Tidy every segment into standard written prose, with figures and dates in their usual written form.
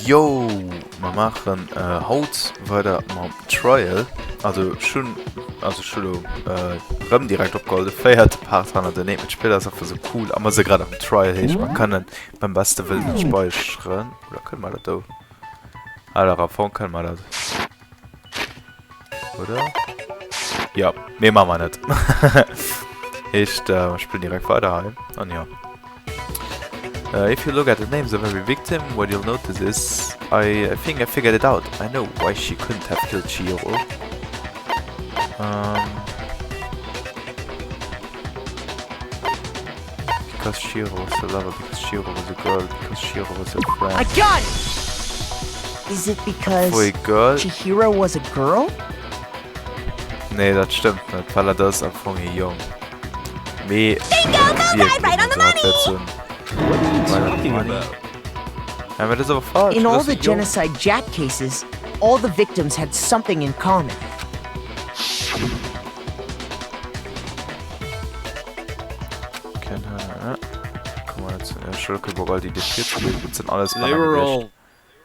Jo, wir machen Haut weiter am Trial. Also schon direkt abgeholt. Feiert Part haben der mit Spieler ist einfach so cool. Aber sie gerade am Trial hin. Man kann dann beim besten Willen nicht speichern. Oder können wir das da? Alter, Rapport können wir das. Oder? Ja, mehr machen wir nicht. Ich spiele direkt weiter heim. Und ja. If you look at the names of every victim, what you'll notice is I think I figured it out. I know why she couldn't have killed Chihiro. Because Chihiro was a lover, because Chihiro was a girl, because Chihiro was a friend. I got it! Is it because Chihiro was a girl? Nee, das stimmt nicht, weil das einfach jung. Bingo! Bullseye! Right on the money! What are you talking about? Ja, aber das ist aber falsch. In all the genocide Jack cases, all the victims had something in common. Guck mal, jetzt in der Schulkeburg, die Defizit sind alles They were all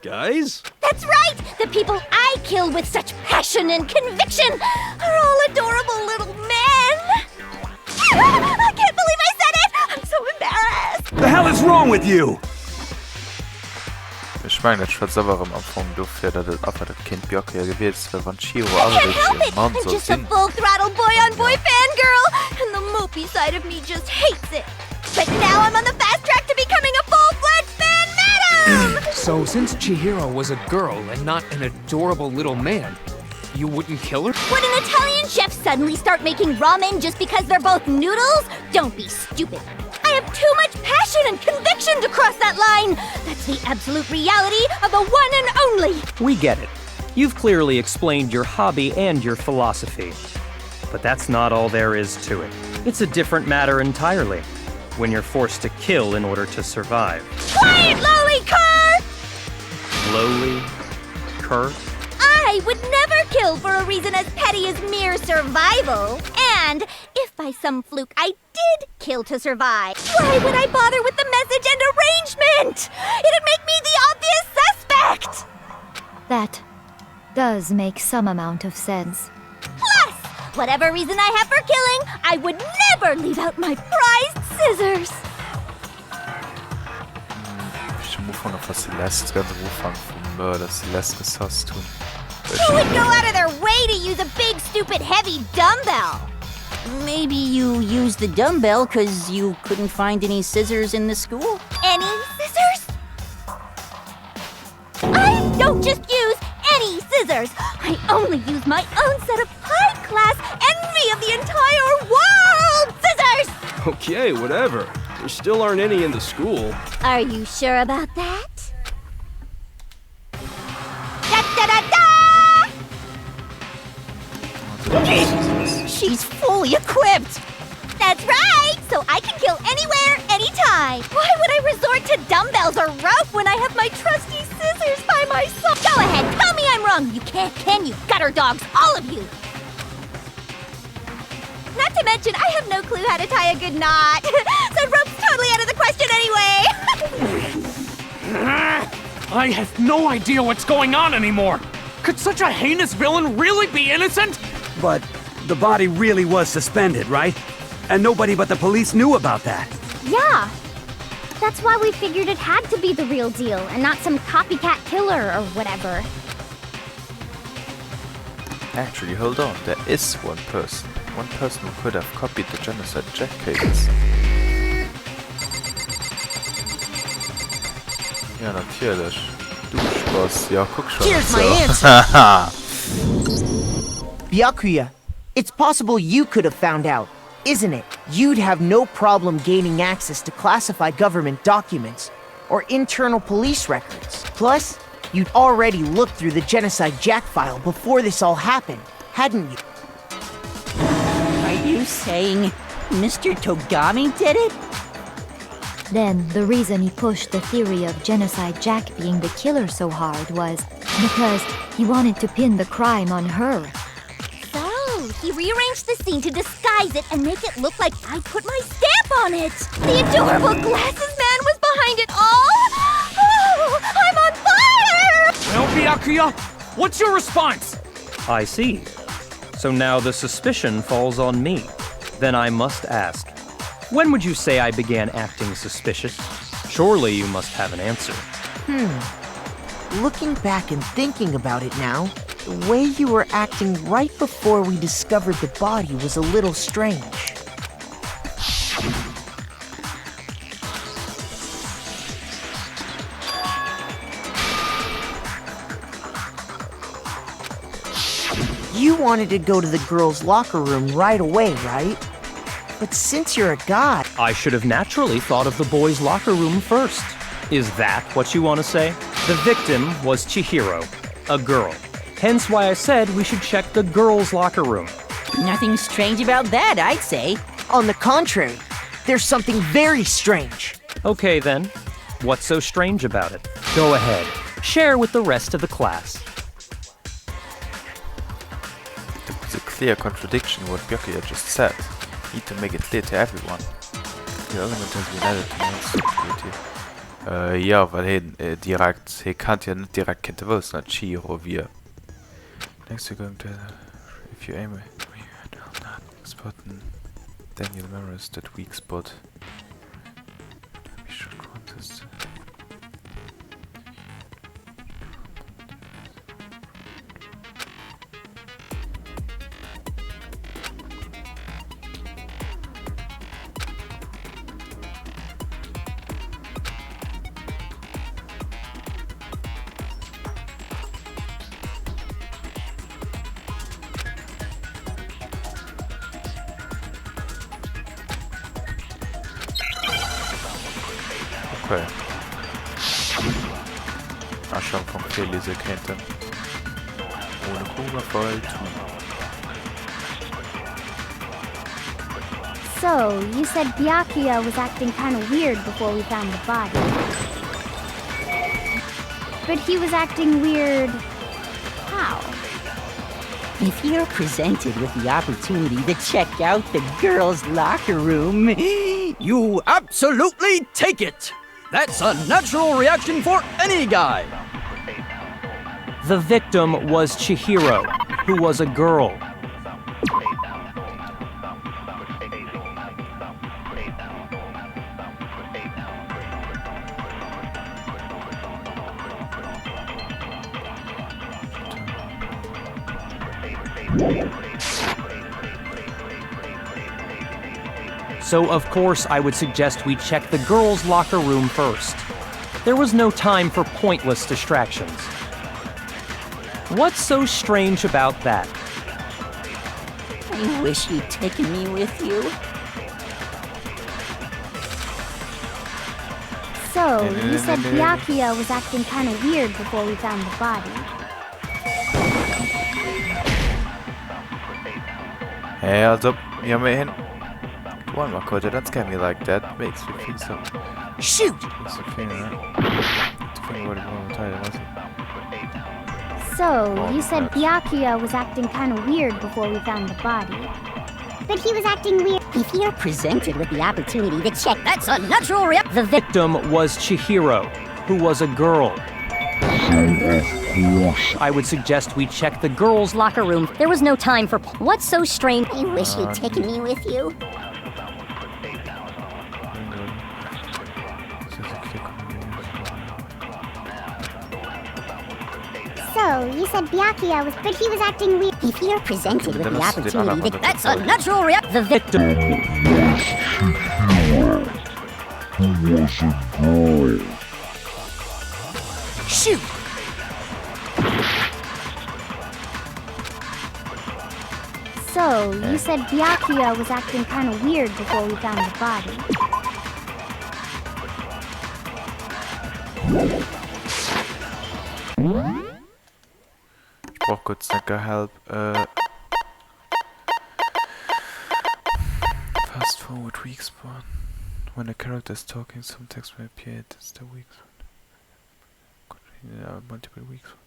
guys? That's right! The people I kill with such passion and conviction are all adorable little men! I can't believe I said it! I'm so embarrassed! The hell is wrong with you? Ich meine, das wird selber am Anfang dafür, dass das einfach das Kind Björk ja gewählt ist, weil Chihiro I alle can't help it! Mann I'm so just a sind. full-throttle boy-on-boy fangirl! And the mopey side of me just hates it! But now I'm on the fast track to becoming a full-fledged fan madam! So, since Chihiro was a girl and not an adorable little man, you wouldn't kill her? Would an Italian chef suddenly start making ramen just because they're both noodles? Don't be stupid. I have too much passion and conviction to cross that line. That's the absolute reality of the one and only. We get it. You've clearly explained your hobby and your philosophy. But that's not all there is to it. It's a different matter entirely. When you're forced to kill in order to survive. Quiet, lowly cur! Lowly? Cur? I would never kill for a reason as petty as mere survival. And if by some fluke I did kill to survive, why would I bother with the message and arrangement? It'd make me the obvious suspect! That does make some amount of sense. Plus, whatever reason I have for killing, I would never leave out my prized scissors. Ich muss von der Celeste ganz Anfang vom Mörder Celeste Ressource tun. Who would go out of their way to use a big, stupid, heavy dumbbell? Maybe you used the dumbbell because you couldn't find any scissors in the school? Any scissors? I don't just use any scissors. I only use my own set of high-class envy of the entire world scissors! Okay, whatever. There still aren't any in the school. Are you sure about that? Da-da-da-da! She's fully equipped! That's right! So I can kill anywhere, anytime! Why would I resort to dumbbells or rope when I have my trusty scissors by my side? Go ahead, tell me I'm wrong! You can't, can you? Gutter dogs, all of you! Not to mention, I have no clue how to tie a good knot. So rope's totally out of the question anyway! I have no idea what's going on anymore! Could such a heinous villain really be innocent? But the body really was suspended, right? And nobody but the police knew about that. Yeah. That's why we figured it had to be the real deal and not some copycat killer or whatever. Actually, hold on. There is one person. One person who could have copied the genocide Jack cases. Ja, natürlich. Du Spaß. Ja, guck schon. Here's my answer. Byakuya, it's possible you could have found out, isn't it? You'd have no problem gaining access to classified government documents or internal police records. Plus, you'd already looked through the Genocide Jack file before this all happened, hadn't you? Are you saying Mr. Togami did it? Then, the reason he pushed the theory of Genocide Jack being the killer so hard was because he wanted to pin the crime on her. So, he rearranged the scene to disguise it and make it look like I put my stamp on it! The adorable glasses man was behind it all! Oh, I'm on fire! Byakuya? What's your response? I see. So now the suspicion falls on me. Then I must ask, when would you say I began acting suspicious? Surely you must have an answer. Looking back and thinking about it now, the way you were acting right before we discovered the body was a little strange. You wanted to go to the girls' locker room right away, right? But since you're a god... I should have naturally thought of the boys' locker room first. Is that what you want to say? The victim was Chihiro, a girl. Hence why I said we should check the girls' locker room. Nothing strange about that, I'd say. On the contrary, there's something very strange. Okay then, what's so strange about it? Go ahead, share with the rest of the class. It's a clear contradiction what Byakuya just said. Need to make it clear to everyone. The element has been added to security. Ja, weil he kann ja nicht direkt kennt was na Chihiro wie. Next you're going to if you aim spot Daniel mirrors that weak spot. We should contest. Okay. Schon vom Fehlleser kennt er. Ohne Kugelfall zu. So, you said Byakuya was acting kind of weird before we found the body. But he was acting weird... how? If you're presented with the opportunity to check out the girls' locker room, you absolutely take it! That's a natural reaction for any guy! The victim was Chihiro, who was a girl. So of course I would suggest we check the girls' locker room first. There was no time for pointless distractions. What's so strange about that? I wish you'd taken me with you. So, you said Byakuya was acting kind of weird before we found the body. Hey, also, ja, man. One more code, don't scare me like that. Makes me feel so. Shoot! Makes me feel that. To think what it was, wasn't it? So, you said Byakuya was acting kind of weird before we found the body. But he was acting weird. If you're presented with the opportunity to check, that's a natural reaction. The victim was Chihiro, who was a girl. I would suggest we check the girls' locker room. There was no time for... What's so strange? I wish you'd taken me with you. So, you said Byakuya was... but he was acting weird. If you're presented with the opportunity, that's a natural reaction. The victim was a girl. Shoot! So, you said Byakuya was acting kind of weird before we found the body. Ich brauch kurz eine Help. Fast forward weak spawn. When a character is talking, some text may appear. That's the weak spawn. Multiple weak spawns.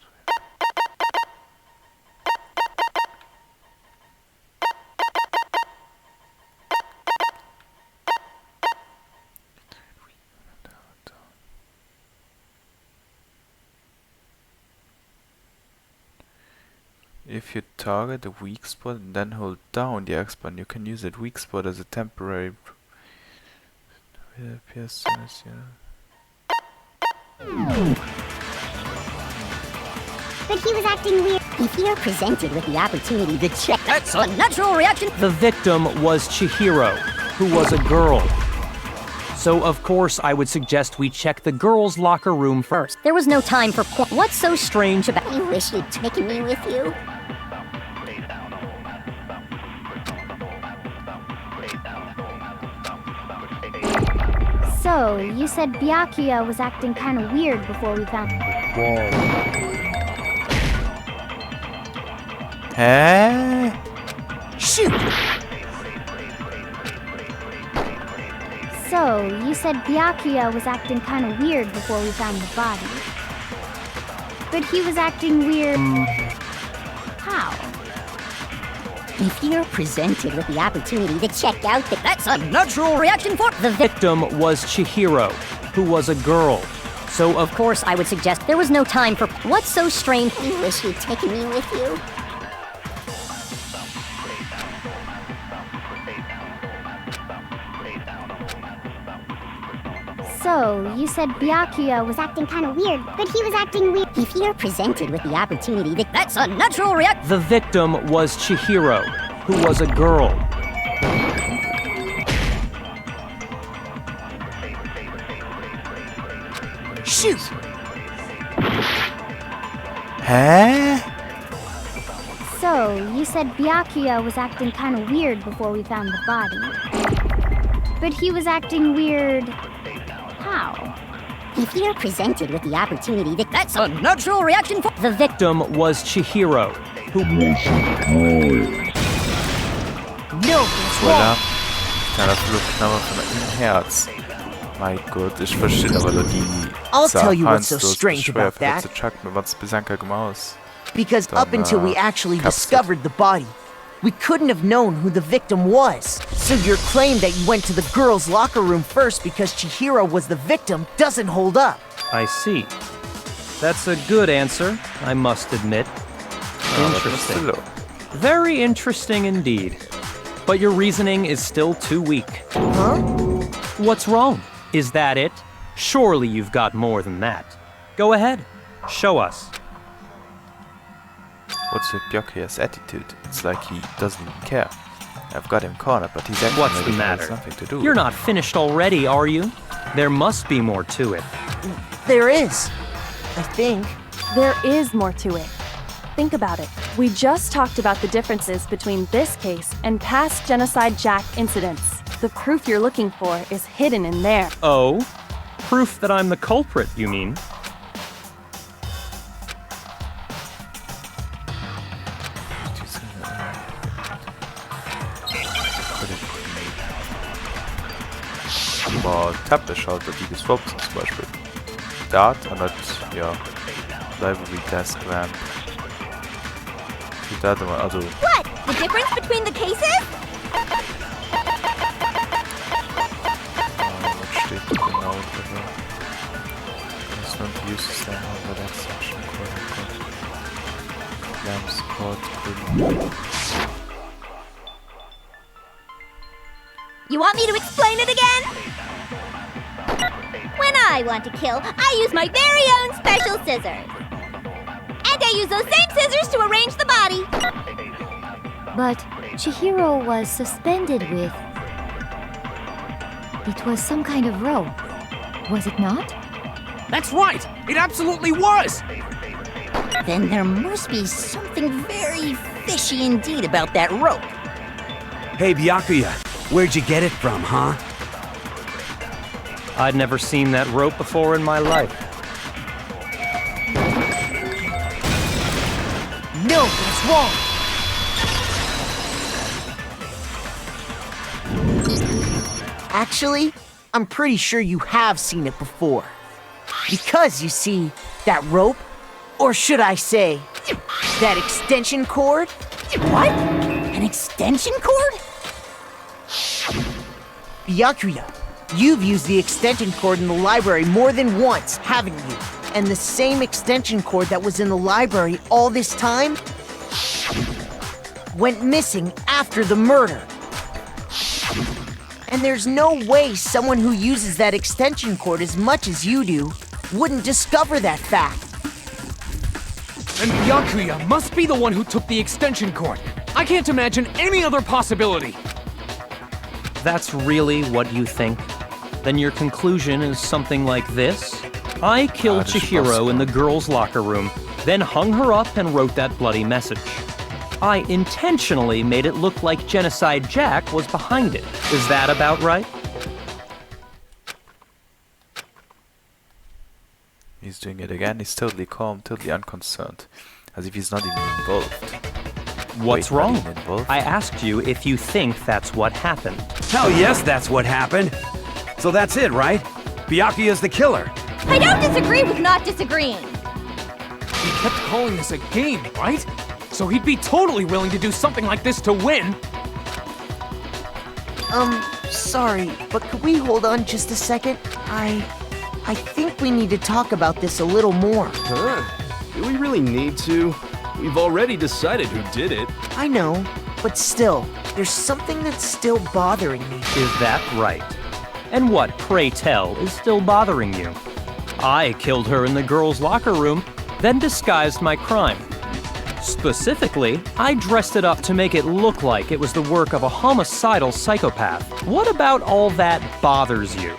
If you target a weak spot and then hold down the X button, you can use that weak spot as a temporary. It appears as But he was acting weird. If you're presented with the opportunity to check... That's a natural reaction! The victim was Chihiro, who was a girl. So, of course, I would suggest we check the girls' locker room first. There was no time for... What's so strange about... I wish you'd taken me with you. So, you said Byakuya was acting kind of weird before we found... Huh? Shoot! So, you said Byakuya was acting kind of weird before we found the body. But he was acting weird... How? If you're presented with the opportunity to check out the... That's a natural reaction for... The victim was Chihiro, who was a girl. So, of course, I would suggest there was no time for... What's so strange... I wish you'd taken me with you. So, you said Byakuya was acting kind of weird, but he was acting weird. If you're presented with the opportunity to... That's a natural reaction! The victim was Chihiro, who was a girl. Shoot! Huh? So, you said Byakuya was acting kind of weird before we found the body. But he was acting weird... How? If you're presented with the opportunity to... That's a natural reaction for... The victim was Chihiro, who was a girl. No, Voilà. Kleiner Flugknabber von im Herz. Mein Gott, ich verstehe aber nur die I'll tell you what's so strange about that. Because up until we actually discovered the body, we couldn't have known who the victim was. So your claim that you went to the girls' locker room first because Chihiro was the victim doesn't hold up. I see. That's a good answer, I must admit. Interesting. Very interesting indeed. But your reasoning is still too weak. Huh? What's wrong? Is that it? Surely you've got more than that. Go ahead. Show us. What's with Byakuya's attitude? It's like he doesn't even care. I've got him cornered, but he's acting What's like the he has matter? nothing to do. You're not finished already, are you? There must be more to it. There is. I think. There is more to it. Think about it. We just talked about the differences between this case and past Genocide Jack incidents. The proof you're looking for is hidden in there. Oh? Proof that I'm the culprit, you mean? Über Tab beschaut, die geswappt sind zum Beispiel. Dart und ja, Library Task Ramp. Also. What? The difference between the cases? Was steht da genau drin? It's not used to stand over that section. Lamps code. You want me to explain it again? When I want to kill, I use my very own special scissors. And I use those same scissors to arrange the body. But Chihiro was suspended with... It was some kind of rope, was it not? That's right! It absolutely was! Then there must be something very fishy indeed about that rope. Hey, Byakuya, where'd you get it from, huh? I'd never seen that rope before in my life. No, that's wrong. Actually, I'm pretty sure you have seen it before. Because, you see, that rope, or should I say, that extension cord? What? An extension cord? Byakuya, you've used the extension cord in the library more than once, haven't you? And the same extension cord that was in the library all this time? went missing after the murder. And there's no way someone who uses that extension cord as much as you do wouldn't discover that fact. And Byakuya must be the one who took the extension cord. I can't imagine any other possibility. That's really what you think? Then your conclusion is something like this? I killed Chihiro in the girls' locker room, then hung her up and wrote that bloody message. I intentionally made it look like Genocide Jack was behind it. Is that about right? He's doing it again. He's totally calm, totally unconcerned. As if he's not even involved. What's Wait, wrong? not even involved? I asked you if you think that's what happened. Hell yes, that's what happened. So that's it, right? Byakuya's the killer. I don't disagree with not disagreeing. He kept calling this a game, right? So he'd be totally willing to do something like this to win. Sorry, but could we hold on just a second? I think we need to talk about this a little more. Huh? Do we really need to? We've already decided who did it. I know, but still, there's something that's still bothering me. Is that right? And what, pray tell, is still bothering you? I killed her in the girls' locker room, then disguised my crime. Specifically, I dressed it up to make it look like it was the work of a homicidal psychopath. What about all that bothers you?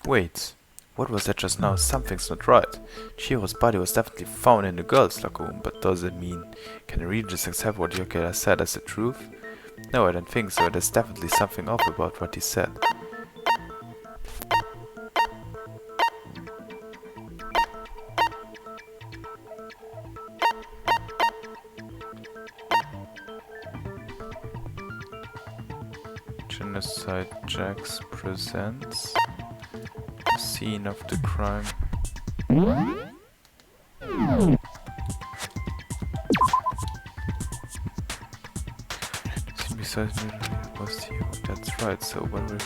Wait, what was that just now? Something's not right. Chihiro's body was definitely found in the girls' locker room, but does it mean... Can I really just accept what Yokela said as the truth? No, I don't think so. There's definitely something off about what he said. Genocide Jax presents the scene of the crime. Besides me, was here. That's right. So when we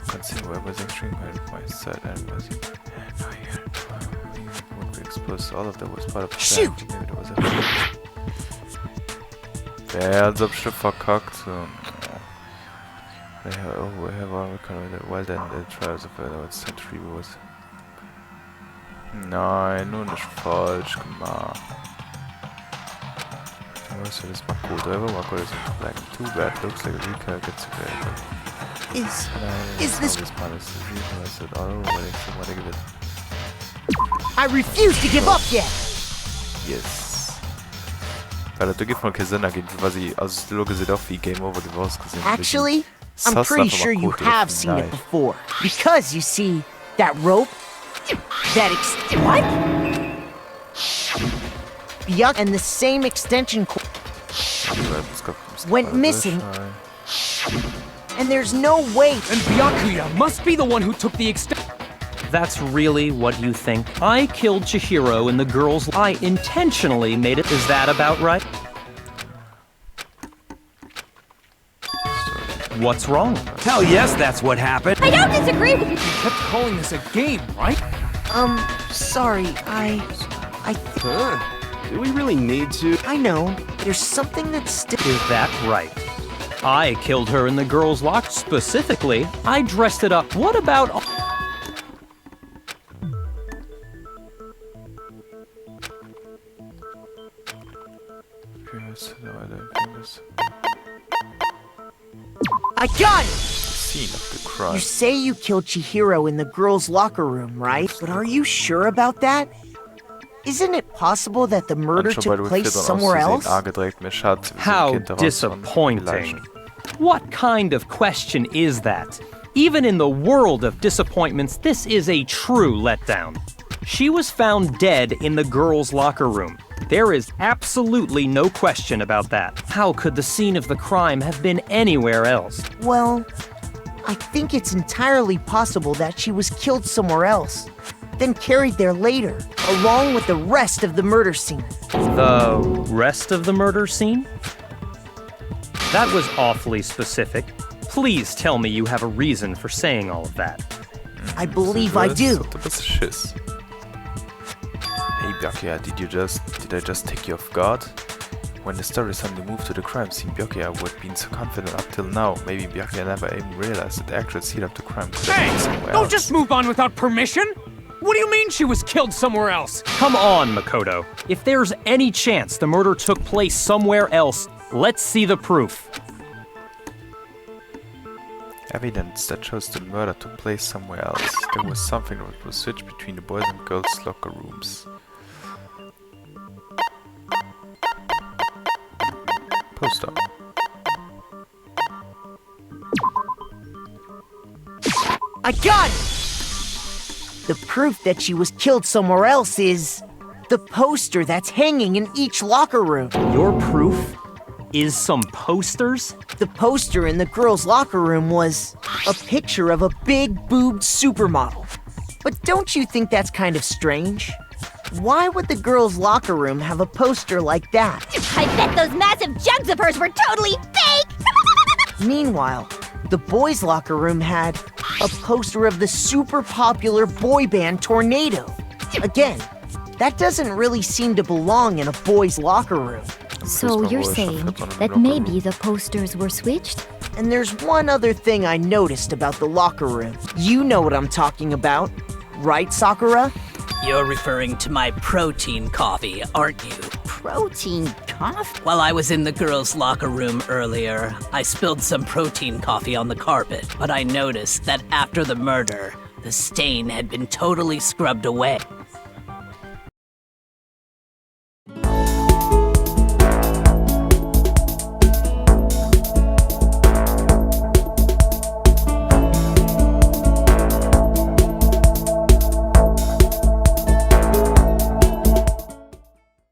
consider where was extreme by my side and was you would be exposed to all of that was part of the Shoot! plan. Maybe there was a als ob ich verkackt. We have all recorded well then the trials of the century was. Nein, nur nicht falsch gemacht. So this Makoto, everyone is like too bad. Looks like a recur gets away. Is this? I refuse to give up yet. Yes. Weil das gibt mal keinen Sinn ergibt, weil sie also die Logo sieht auch wie Game Over the Walls gesehen. Actually, I'm pretty sure you have seen it before. Because you see, that rope, what? Yuck, and the same extension cord went missing. And there's no way. And Byakuya must be the one who took the extension. That's really what you think? I killed Chihiro in the girls' I intentionally made it. Is that about right? What's wrong? Hell yes, that's what happened. I don't disagree with you. He kept calling this a game, right? Sorry, Huh? Do we really need to? I know. There's something that's still... Is that right? I killed her in the girls' locker. Specifically, I dressed it up. What about... I got it! Scene of the crime. You say you killed Chihiro in the girls' locker room, right? But are you sure about that? Isn't it possible that the murder took place somewhere else? How disappointing. What kind of question is that? Even in the world of disappointments, this is a true letdown. She was found dead in the girls' locker room. There is absolutely no question about that. How could the scene of the crime have been anywhere else? Well, I think it's entirely possible that she was killed somewhere else, then carried there later, along with the rest of the murder scene. The rest of the murder scene? That was awfully specific. Please tell me you have a reason for saying all of that. I believe I do. Hey Byakuya, did I just take you off guard? When the story suddenly moved to the crime scene, Byakuya would have been so confident up till now. Maybe Byakuya never even realized that the actual scene of the crime could have been somewhere Don't else. just move on without permission! What do you mean she was killed somewhere else? Come on, Makoto. If there's any chance the murder took place somewhere else, let's see the proof. Evidence that shows the murder took place somewhere else. There was something that was switched between the boys and girls' locker rooms. Poster. I got it! The proof that she was killed somewhere else is the poster that's hanging in each locker room. Your proof is some posters? The poster in the girls' locker room was a picture of a big-boobed supermodel. But don't you think that's kind of strange? Why would the girls' locker room have a poster like that? I bet those massive jugs of hers were totally fake! Meanwhile, the boys' locker room had a poster of the super popular boy band Tornado. Again, that doesn't really seem to belong in a boys' locker room. So you're saying that maybe the posters were switched? And there's one other thing I noticed about the locker room. You know what I'm talking about, right, Sakura? You're referring to my protein coffee, aren't you? Protein coffee? While I was in the girls' locker room earlier, I spilled some protein coffee on the carpet, but I noticed that after the murder, the stain had been totally scrubbed away.